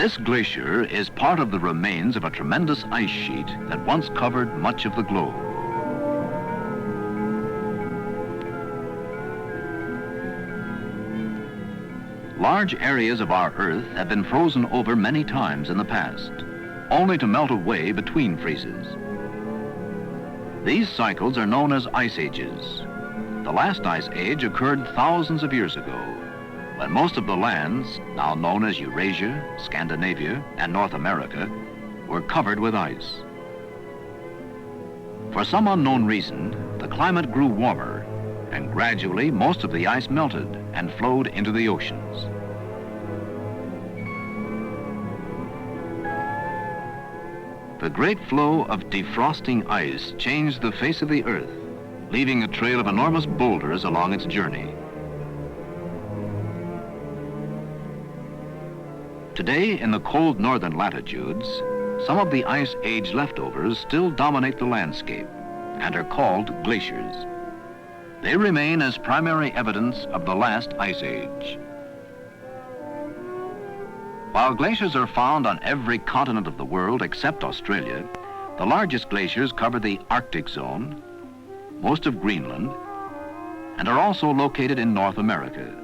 This glacier is part of the remains of a tremendous ice sheet that once covered much of the globe. Large areas of our Earth have been frozen over many times in the past, only to melt away between freezes. These cycles are known as ice ages. The last ice age occurred thousands of years ago, when most of the lands, now known as Eurasia, Scandinavia, and North America, were covered with ice. For some unknown reason, the climate grew warmer, and gradually most of the ice melted and flowed into the oceans. The great flow of defrosting ice changed the face of the Earth, leaving a trail of enormous boulders along its journey. Today, in the cold northern latitudes, some of the ice age leftovers still dominate the landscape and are called glaciers. They remain as primary evidence of the last ice age. While glaciers are found on every continent of the world except Australia, the largest glaciers cover the Arctic zone, most of Greenland, and are also located in North America.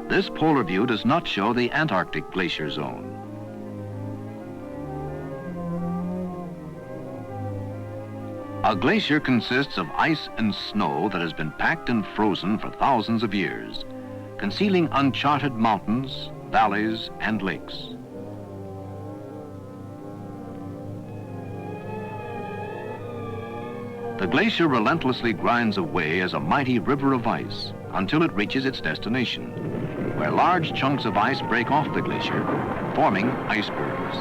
This polar view does not show the Antarctic glacier zone. A glacier consists of ice and snow that has been packed and frozen for thousands of years, concealing uncharted mountains, valleys, and lakes. The glacier relentlessly grinds away as a mighty river of ice until it reaches its destination, where large chunks of ice break off the glacier, forming icebergs.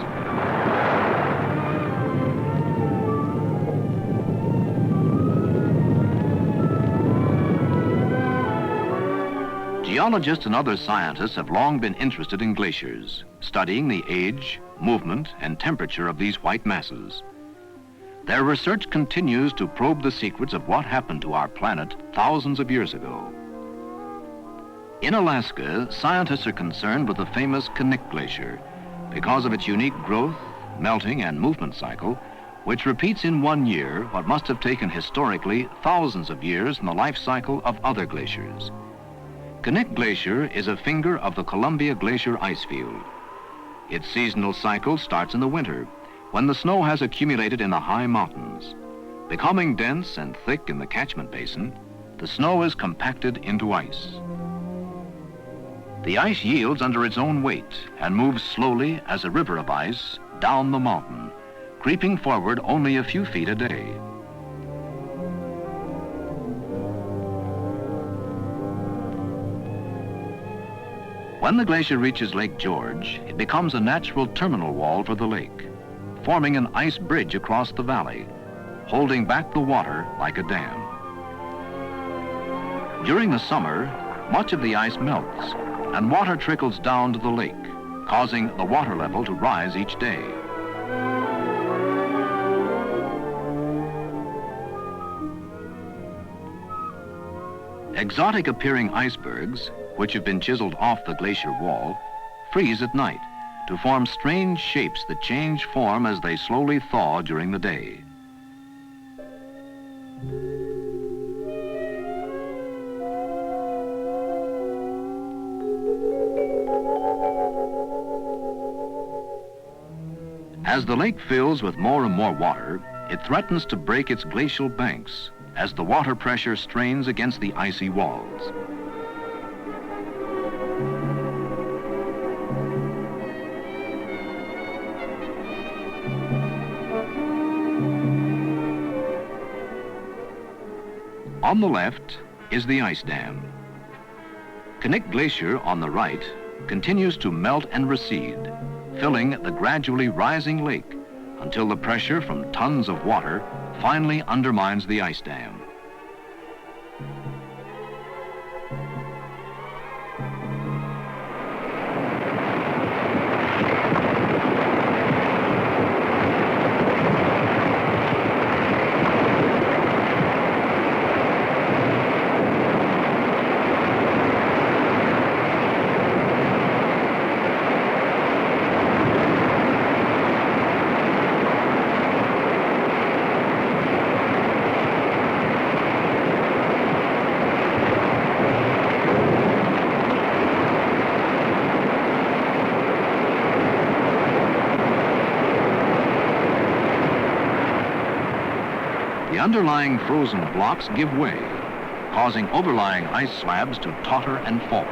Geologists and other scientists have long been interested in glaciers, studying the age, movement, and temperature of these white masses. Their research continues to probe the secrets of what happened to our planet thousands of years ago. In Alaska, scientists are concerned with the famous Knik Glacier because of its unique growth, melting, and movement cycle, which repeats in 1 year what must have taken historically thousands of years in the life cycle of other glaciers. Knik Glacier is a finger of the Columbia Glacier ice field. Its seasonal cycle starts in the winter, when the snow has accumulated in the high mountains. Becoming dense and thick in the catchment basin, the snow is compacted into ice. The ice yields under its own weight and moves slowly as a river of ice down the mountain, creeping forward only a few feet a day. When the glacier reaches Lake George, it becomes a natural terminal wall for the lake, forming an ice bridge across the valley, holding back the water like a dam. During the summer, much of the ice melts, and water trickles down to the lake, causing the water level to rise each day. Exotic appearing icebergs, which have been chiseled off the glacier wall, freeze at night to form strange shapes that change form as they slowly thaw during the day. As the lake fills with more and more water, it threatens to break its glacial banks as the water pressure strains against the icy walls. On the left is the ice dam. Knik Glacier on the right continues to melt and recede, filling the gradually rising lake until the pressure from tons of water finally undermines the ice dam. The underlying frozen blocks give way, causing overlying ice slabs to totter and fall.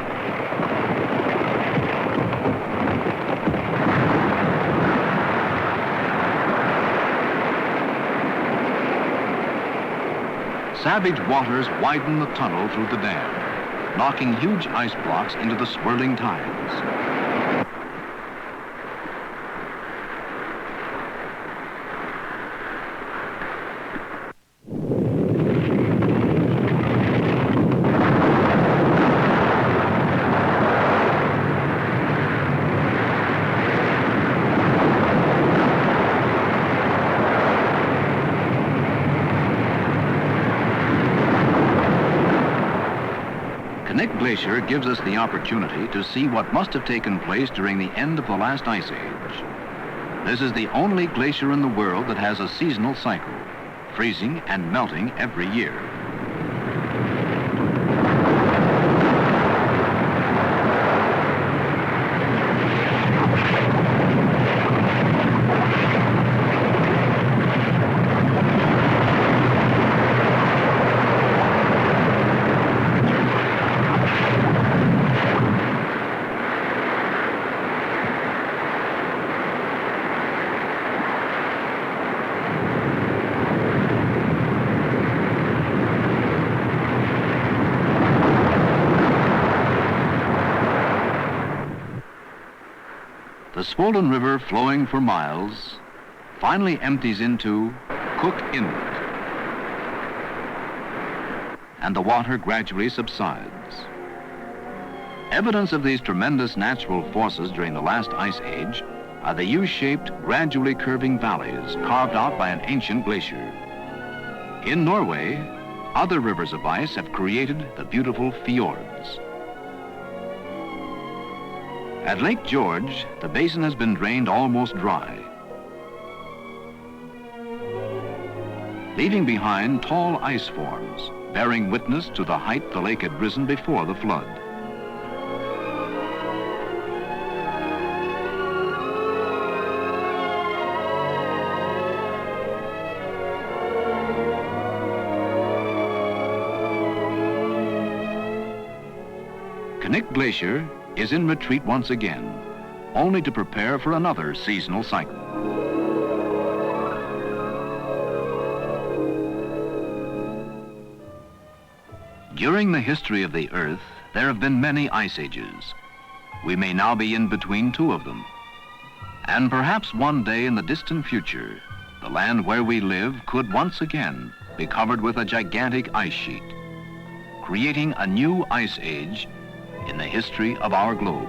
Savage waters widen the tunnel through the dam, knocking huge ice blocks into the swirling tides. Knik Glacier gives us the opportunity to see what must have taken place during the end of the last ice age. This is the only glacier in the world that has a seasonal cycle, freezing and melting every year. The swollen river, flowing for miles, finally empties into Cook Inlet, and the water gradually subsides. Evidence of these tremendous natural forces during the last ice age are the U-shaped, gradually curving valleys carved out by an ancient glacier. In Norway, other rivers of ice have created the beautiful fjords. At Lake George, the basin has been drained almost dry, leaving behind tall ice forms, bearing witness to the height the lake had risen before the flood. Knik Glacier is in retreat once again, only to prepare for another seasonal cycle. During the history of the Earth, there have been many ice ages. We may now be in between two of them. And perhaps one day in the distant future, the land where we live could once again be covered with a gigantic ice sheet, creating a new ice age in the history of our globe.